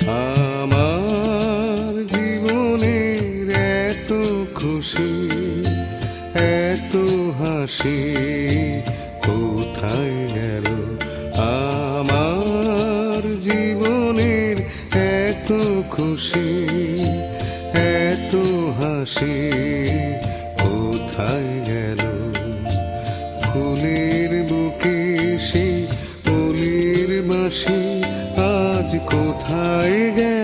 আমার জীবনের এত খুশি, এত হাসি কোথায় গেল? আমার জীবনের এত খুশি, এত হাসি কোথায় গেল? ফুলের বুকে সেই ফুলের বাঁশি আজ কোথায় গেল?